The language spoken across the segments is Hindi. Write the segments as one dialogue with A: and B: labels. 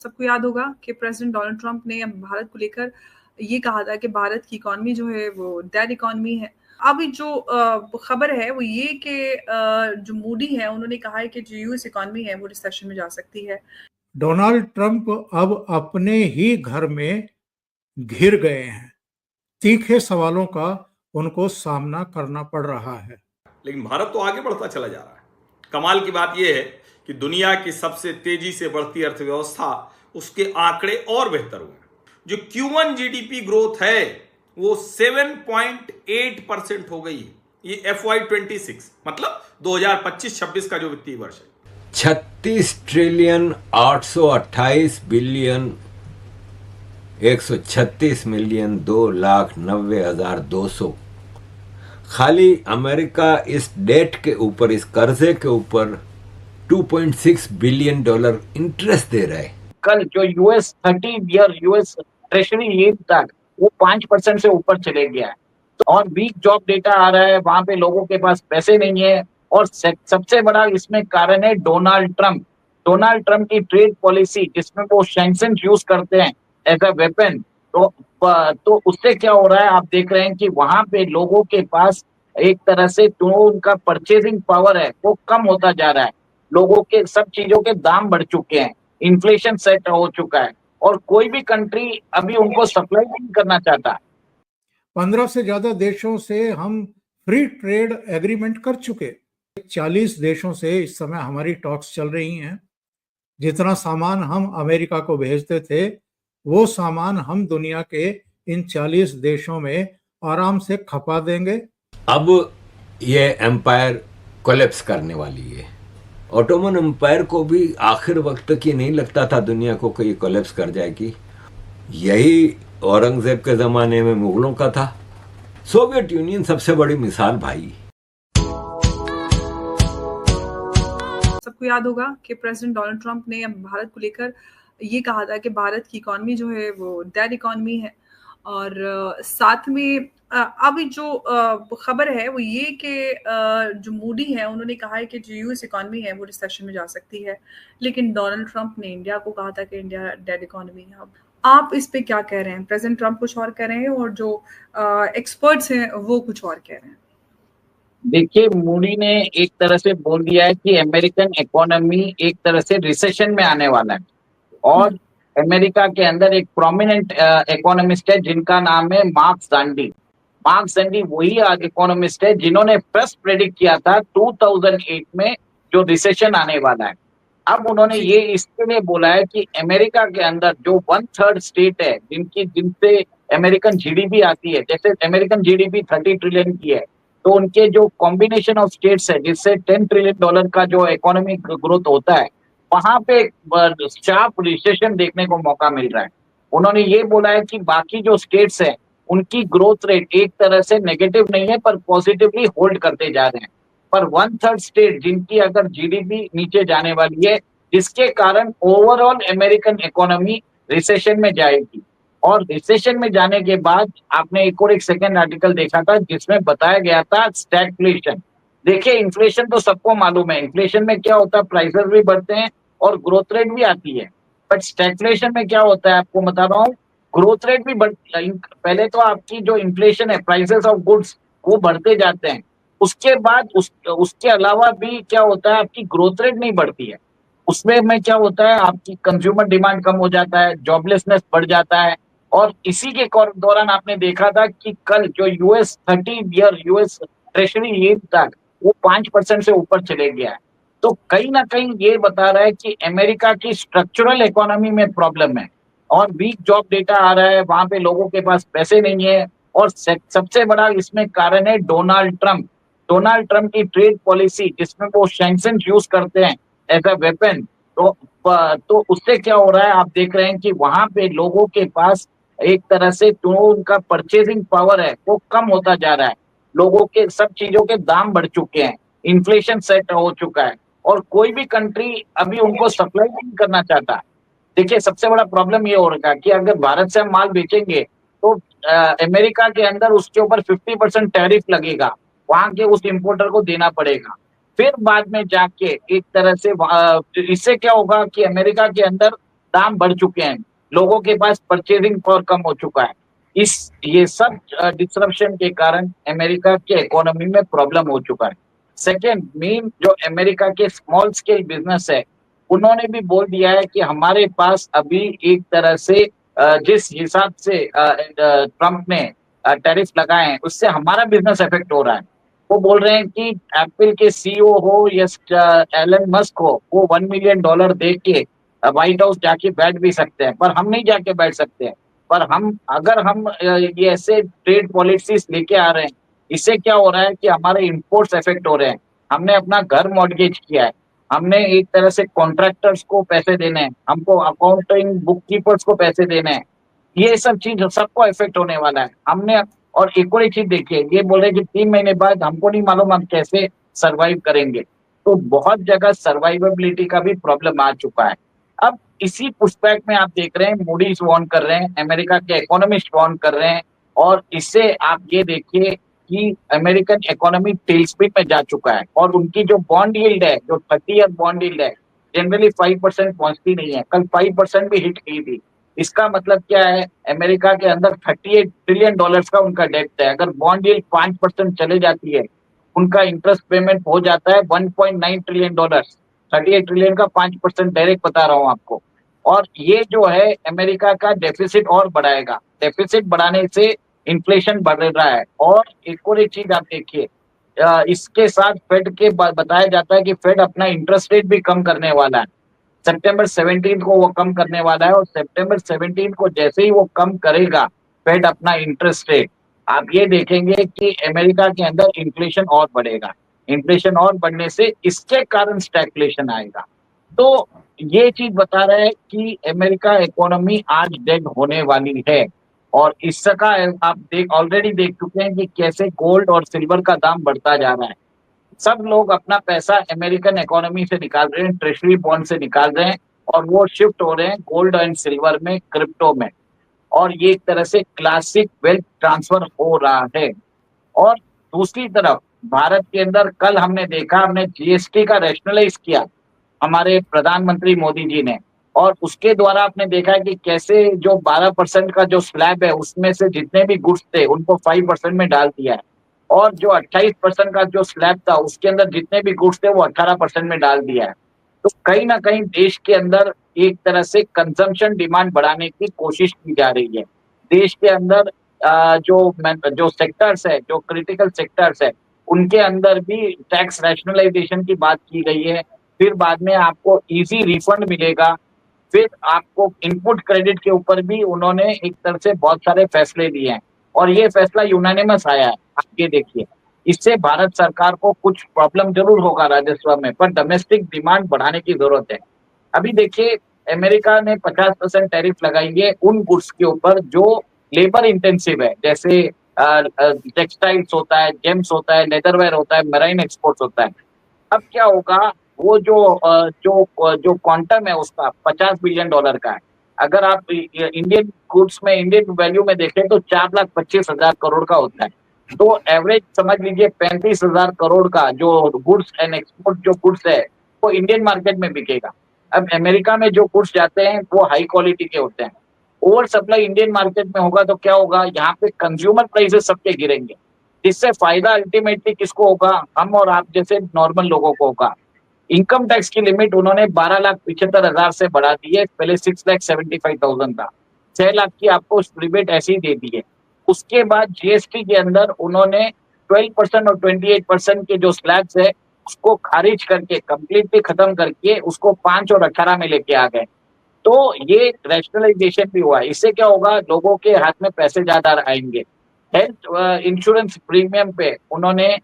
A: सबको याद होगा कि प्रेसिडेंट डोनाल्ड ट्रंप ने भारत को लेकर ये कहा था कि भारत की इकॉनमी जो है वो डेड इकॉनमी है। अभी जो खबर है वो ये कि जो मूडी है उन्होंने कहा है कि जो यूएस इकॉनमी है वो रिसेशन में जा सकती है।
B: डोनाल्ड ट्रंप अब अपने ही घर में घिर गए हैं। तीखे सवालों का उनको सामना करना पड़ रहा है।
C: लेकिन भारत तो आगे बढ़ता चला जा रहा है। कमाल की बात यह है कि दुनिया की सबसे तेजी से बढ़ती अर्थव्यवस्था, उसके आंकड़े और बेहतर हुए। जो Q1 जीडीपी ग्रोथ है वो 7.8% हो गई है। ये FY26 मतलब 2025-26 का जो वित्तीय वर्ष है।
D: 36 ट्रिलियन 828 बिलियन 136 मिलियन 2,90,200। खाली अमेरिका इस डेट के ऊपर, इस कर्जे के ऊपर $2.6 बिलियन इंटरेस्ट दे रहा है।
E: कल जो US 30 year US treasury yield था वो 5% से ऊपर चले गया है। तो और वीक जॉब डेटा आ रहा है, वहां पे लोगों के पास पैसे नहीं है। और सबसे बड़ा इसमें कारण है डोनाल्ड ट्रंप की ट्रेड पॉलिसी, जिसमें वो सैंक्शन यूज करते हैं एज अ वेपन। तो उससे क्या हो रहा है, आप देख रहे हैं कि वहां पे लोगों के पास एक तरह से जो उनका परचेजिंग पावर है वो कम होता जा रहा है। लोगों के सब चीजों के दाम बढ़ चुके हैं, इन्फ्लेशन सेट हो चुका है और कोई भी कंट्री अभी उनको सप्लाई नहीं करना चाहता।
B: 15 से ज्यादा देशों से हम फ्री ट्रेड एग्रीमेंट कर चुके। 40 देशों से इस समय हमारी टॉक्स चल रही हैं। जितना सामान हम अमेरिका को भेजते थे वो सामान हम दुनिया के इन 40 देशों में आराम से खपा देंगे।
D: अब ये एम्पायर कोलैप्स करने वाली है। ऑटोमन एम्पायर को भी आखिर वक्त तक ये नहीं लगता था दुनिया को कि ये कोलैप्स कर जाएगी। यही औरंगजेब के जमाने में मुगलों का था। सोवियत यूनियन सबसे बड़ी मिसाल भाई।
A: सबको याद होगा कि प्रेसिडेंट डोनाल्ड ट्रंप ने भारत को लेकर ये कहा था कि भारत की इकॉनमी जो है वो डेड इकॉनमी है। और साथ में अभी जो खबर है वो ये कि जो मूडी है उन्होंने कहा है कि जो यूएस इकॉनमी है वो रिसेशन में जा सकती है। लेकिन डोनाल्ड ट्रंप ने इंडिया को कहा था कि इंडिया डेड इकॉनमी है। अब आप इस पे क्या कह रहे हैं? प्रेसिडेंट ट्रंप कुछ और कह रहे हैं और जो एक्सपर्ट्स हैं वो कुछ और कह रहे हैं।
E: देखिए, मूडी ने एक तरह से बोल दिया है कि अमेरिकन इकोनॉमी एक तरह से रिसेशन में आने वाला है। और अमेरिका के अंदर एक प्रोमिनेंट इकोनॉमिस्ट है जिनका नाम है मार्क ज़ैंडी वही इकोनॉमिस्ट है जिन्होंने फर्स्ट प्रेडिक्ट किया था 2008 में जो रिसेशन आने वाला है। अब उन्होंने ये इसके लिए बोला है कि अमेरिका के अंदर जो 1/3 स्टेट है जिनसे अमेरिकन जीडीपी आती है, जैसे अमेरिकन जीडीपी 30 ट्रिलियन की है, तो उनके जो कॉम्बिनेशन ऑफ स्टेट्स है जिससे $10 ट्रिलियन का जो इकोनॉमिक ग्रोथ होता है, वहां पे शार्प रिसेशन देखने को मौका मिल रहा है। उन्होंने ये बोला है कि बाकी जो स्टेट्स है उनकी ग्रोथ रेट एक तरह से नेगेटिव नहीं है पर पॉजिटिवली होल्ड करते जा रहे हैं। पर 1/3 स्टेट जिनकी अगर जीडीपी नीचे जाने वाली है, जिसके कारण ओवरऑल अमेरिकन इकोनॉमी रिसेशन में जाएगी। और रिसेशन में जाने के बाद आपने एक सेकंड आर्टिकल देखा था जिसमें बताया गया था स्टैगफ्लेशन। देखिए, इन्फ्लेशन तो सबको मालूम है, इन्फ्लेशन में क्या होता है, प्राइसेस भी बढ़ते हैं और ग्रोथ रेट भी आती है। बट स्टैगफ्लेशन में क्या होता है, आपको बता रहा हूँ, ग्रोथ रेट भी पहले तो आपकी जो इन्फ्लेशन है, प्राइसेस ऑफ गुड्स, वो बढ़ते जाते हैं। उसके बाद उसके अलावा भी क्या होता है, आपकी ग्रोथ रेट नहीं बढ़ती है। उसमें क्या होता है, आपकी कंज्यूमर डिमांड कम हो जाता है, जॉबलेसनेस बढ़ जाता है। और इसी के दौरान आपने देखा था कि कल जो US 30 year US treasury yield था वो 5% से ऊपर चले गया है। तो कहीं ना कहीं ये बता रहा है कि अमेरिका की स्ट्रक्चरल इकोनॉमी में प्रॉब्लम है और वीक जॉब डेटा आ रहा है, वहां पे लोगों के पास पैसे नहीं है। और सबसे बड़ा इसमें कारण है डोनाल्ड ट्रंप की ट्रेड पॉलिसी, जिसमें वो सैंक्शन यूज करते हैं एज अ वेपन। तो उससे क्या हो रहा है, आप देख रहे हैं कि वहां पे लोगों के पास एक तरह से जो उनका परचेजिंग पावर है वो कम होता जा रहा है। लोगों के सब चीजों के दाम बढ़ चुके हैं, इन्फ्लेशन सेट हो चुका है और कोई भी कंट्री अभी उनको सप्लाई नहीं करना चाहता। देखिए, सबसे बड़ा प्रॉब्लम ये हो रहा है कि अगर भारत से हम माल बेचेंगे तो अमेरिका के अंदर उसके ऊपर 50% टैरिफ लगेगा, वहां के उस इंपोर्टर को देना पड़ेगा। फिर बाद में जाके एक तरह से इससे क्या होगा कि अमेरिका के अंदर दाम बढ़ चुके हैं, लोगों के पास परचेजिंग पावर कम हो चुका है। ये सब डिसरप्शन के कारण अमेरिका के इकोनॉमी में प्रॉब्लम हो चुका है। सेकेंड, मेन जो अमेरिका के स्मॉल स्केल बिजनेस है, उन्होंने भी बोल दिया है कि हमारे पास अभी एक तरह से जिस हिसाब से ट्रम्प ने टैरिफ लगाए हैं, उससे हमारा बिजनेस इफेक्ट हो रहा है। वो बोल रहे हैं कि एप्पल के सीईओ हो या एलन मस्क हो, वो $1 मिलियन दे के व्हाइट हाउस जाके बैठ भी सकते हैं, पर हम नहीं जाके बैठ सकते हैं। पर अगर हम ये ऐसे ट्रेड पॉलिसीज लेके आ रहे हैं, इससे क्या हो रहा है कि हमारे इंपोर्ट्स इफेक्ट हो रहे हैं। हमने अपना घर मॉर्गेज किया है, हमने एक तरह से कॉन्ट्रैक्टर्स को पैसे देने हैं, हमको अकाउंटिंग बुक कीपर्स को पैसे देने हैं, ये सब चीज सबको इफेक्ट होने वाला है। हमने और एक और एक चीज देखिए, ये बोल रहे कि 3 महीने बाद हमको नहीं मालूम हम कैसे सर्वाइव करेंगे। तो बहुत जगह सर्वाइवेबिलिटी का भी प्रॉब्लम आ चुका है। अब इसी पुशबैक में आप देख रहे हैं मूडीज वार्न कर रहे हैं, अमेरिका के इकोनॉमिस्ट वार्न कर रहे हैं, और इससे आप ये देखिए कि अमेरिकन इकोनॉमी टेलस्पीड में जा चुका है, और उनकी जो बॉन्ड यील्ड है, जो 30 ईयर बॉन्ड यील्ड है, जनरली 5% पहुंचती नहीं है, कल 5% भी हिट की थी। इसका मतलब क्या है, अमेरिका के अंदर $38 ट्रिलियन का उनका डेट है। अगर बॉन्ड यील्ड 5% चले जाती है, उनका इंटरेस्ट पेमेंट हो जाता है $1.9 ट्रिलियन। 38 ट्रिलियन का 5% डायरेक्ट बता रहा हूं आपको। और ये जो है अमेरिका का डेफिसिट और बढ़ाएगा। डेफिसिट बढ़ाने से इन्फ्लेशन बढ़ रहा है। और एक चीज आप देखिए, इसके साथ फेड के बताया जाता है कि फेड अपना इंटरेस्ट रेट भी कम करने वाला है। सितंबर 17 को वो कम करने वाला है, और सितंबर 17 को जैसे ही वो कम करेगा फेड अपना इंटरेस्ट रेट, आप ये देखेंगे कि अमेरिका के अंदर इन्फ्लेशन और बढ़ेगा। इन्फ्लेशन और बढ़ने से इसके कारण स्टैग्फ्लेशन आएगा। तो ये चीज बता रहा है कि अमेरिका इकोनॉमी आज डेड होने वाली है। और इसका आप ऑलरेडी देख चुके हैं कि कैसे गोल्ड और सिल्वर का दाम बढ़ता जा रहा है। सब लोग अपना पैसा अमेरिकन इकोनॉमी से निकाल रहे हैं, ट्रेजरी बॉन्ड से निकाल रहे हैं, और वो शिफ्ट हो रहे हैं गोल्ड एंड सिल्वर में, क्रिप्टो में। और ये एक तरह से क्लासिक वेल्थ ट्रांसफर हो रहा है। और दूसरी तरफ भारत के अंदर कल हमने देखा, हमने जीएसटी का रैशनलाइज किया हमारे प्रधानमंत्री मोदी जी ने, और उसके द्वारा आपने देखा है कि कैसे जो 12% का जो स्लैब है, उसमें से जितने भी गुड्स थे उनको 5% में डाल दिया है, और जो 28% का जो स्लैब था उसके अंदर जितने भी गुड्स थे वो 18% में डाल दिया है। तो कहीं ना कहीं देश के अंदर एक तरह से कंजम्पशन डिमांड बढ़ाने की कोशिश की जा रही है। देश के अंदर जो सेक्टर्स है, जो क्रिटिकल सेक्टर्स है, उनके अंदर भी टैक्स रैशनलाइजेशन की बात की गई है। फिर बाद में आपको इजी रिफंड मिलेगा। फिर आपको इनपुट क्रेडिट के ऊपर भी उन्होंने एक तरह से बहुत सारे फैसले लिए हैं, और ये फैसला यूनानिमस आया है। आप ये देखिए, इससे भारत सरकार को कुछ प्रॉब्लम जरूर होगा राजस्व में, पर डोमेस्टिक डिमांड बढ़ाने की जरूरत है। अभी देखिए, अमेरिका ने 50% टैरिफ लगाई है उन गुड्स के ऊपर जो लेबर इंटेंसिव है, जैसे टेक्सटाइल्स होता है, जेम्स होता है, लेदरवेयर होता है, मरीन एक्सपोर्ट्स होता है। अब क्या होगा, वो जो क्वांटम है उसका $50 बिलियन का है। अगर आप इंडियन गुड्स में, इंडियन वैल्यू में देखें तो 4,25,000 करोड़ का होता है। तो एवरेज समझ लीजिए 35,000 करोड़ का जो गुड्स एंड एक्सपोर्ट जो गुड्स है वो इंडियन मार्केट में बिकेगा। अब अमेरिका में जो गुड्स जाते हैं वो हाई क्वालिटी के होते हैं। ओवर सप्लाई इंडियन मार्केट में होगा तो क्या होगा, यहाँ पे कंज्यूमर प्राइसेस सबके गिरेंगे। इससे फायदा अल्टीमेटली किसको होगा, हम और आप जैसे नॉर्मल लोगों को होगा। इनकम टैक्स की लिमिट उन्होंने 12,75,000 से बढ़ा दी है। पहले 6,75,000 था, 6 लाख की आपको रिबेट ऐसी ही दे दी है। उसके बाद जीएसटी के अंदर उन्होंने 12% और 28% के जो स्लैब्स है उसको खारिज करके, कंप्लीटली खत्म करके उसको 5 और 18 में लेके आ गए। तो ये रैशनलाइजेशन भी हुआ है। इससे क्या होगा, लोगों के हाथ में पैसे ज्यादा आएंगे। हेल्थ इंश्योरेंस प्रीमियम पे उन्होंने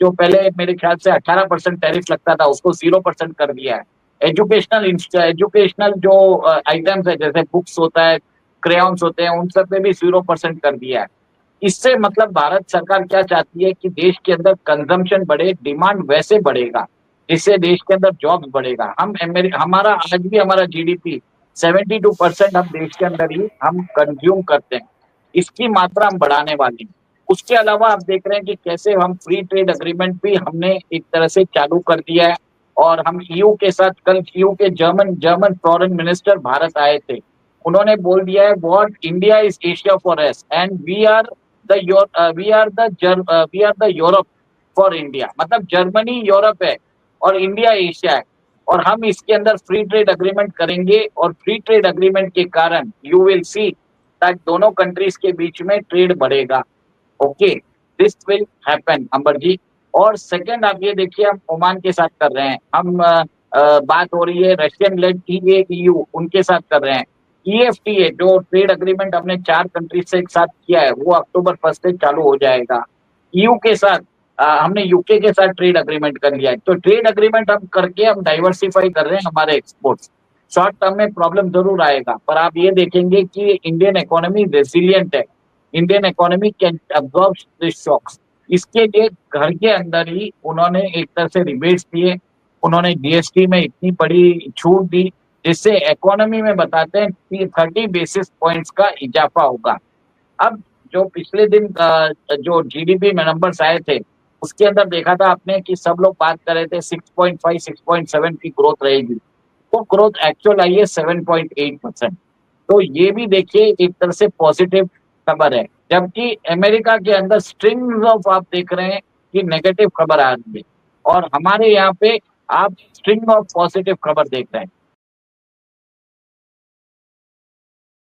E: जो पहले मेरे ख्याल से 18% टैरिफ लगता था उसको 0% कर दिया है। एजुकेशनल जो आइटम्स है, जैसे बुक्स होता है, क्रेयॉन्स होते हैं, उन सब पे भी 0% कर दिया है। इससे मतलब भारत सरकार क्या चाहती है कि देश के अंदर कंजम्पशन बढ़े, डिमांड वैसे बढ़ेगा जिससे देश के अंदर जॉब्स बढ़ेगा। हमारा आज भी हमारा जीडीपी 72% हम देश के अंदर ही हम कंज्यूम करते हैं, इसकी मात्रा हम बढ़ाने वाले हैं। उसके अलावा आप देख रहे हैं कि कैसे हम फ्री ट्रेड एग्रीमेंट भी हमने एक तरह से चालू कर दिया है। और हम ईयू के साथ कल ईयू के जर्मन फॉरेन मिनिस्टर भारत आए थे। उन्होंने बोल दिया है what India is Asia for us and we are the Europe for India. मतलब जर्मनी यूरोप है और इंडिया एशिया है, और हम इसके अंदर फ्री ट्रेड अग्रीमेंट करेंगे, और फ्री ट्रेड अग्रीमेंट के कारण यू विल सी दैट दोनों कंट्रीज के बीच में ट्रेड बढ़ेगा। ओके, दिस विल हैपन अंबर जी। और सेकंड आप ये देखिए, हम ओमान के साथ कर रहे हैं, हम बात हो रही है रशियन लेड EU उनके साथ कर रहे हैं। EFTA जो ट्रेड अग्रीमेंट हमने 4 कंट्रीज से एक साथ किया है वो अक्टूबर 1 से चालू हो जाएगा। EU के साथ हमने यूके के साथ ट्रेड अग्रीमेंट कर लिया है। तो ट्रेड अग्रीमेंट हम करके हम डाइवर्सिफाई कर रहे हैं हमारे एक्सपोर्ट्स। शॉर्ट टर्म में प्रॉब्लम जरूर आएगा, पर आप ये देखेंगे कि इंडियन इकोनॉमी रेसिलिएंट है, Indian economy can absorb this shocks. इसके लिए घर के अंदर ही उन्होंने एक तरह से रिबेट्स दिए, उन्होंने GST में इतनी बड़ी छूट दी जिससे इकोनॉमी में बताते हैं कि 30 बेसिस पॉइंट्स का इजाफा होगा। अब जो पिछले दिन जो GDP में नंबर्स आए थे उसके अंदर देखा था आपने कि सब लोग बात कर रहे थे 6.5 6.7 की ग्रोथ रहेगी, वो ग्रोथ एक्चुअल आई है 7.8%। तो ये भी देखिए एक तरह से पॉजिटिव खबर है, जबकि अमेरिका के अंदर स्ट्रिंग्स ऑफ आप देख रहे हैं कि नेगेटिव खबर आ रही है, और हमारे यहाँ पे आप स्ट्रिंग ऑफ पॉजिटिव खबर देख रहे हैं।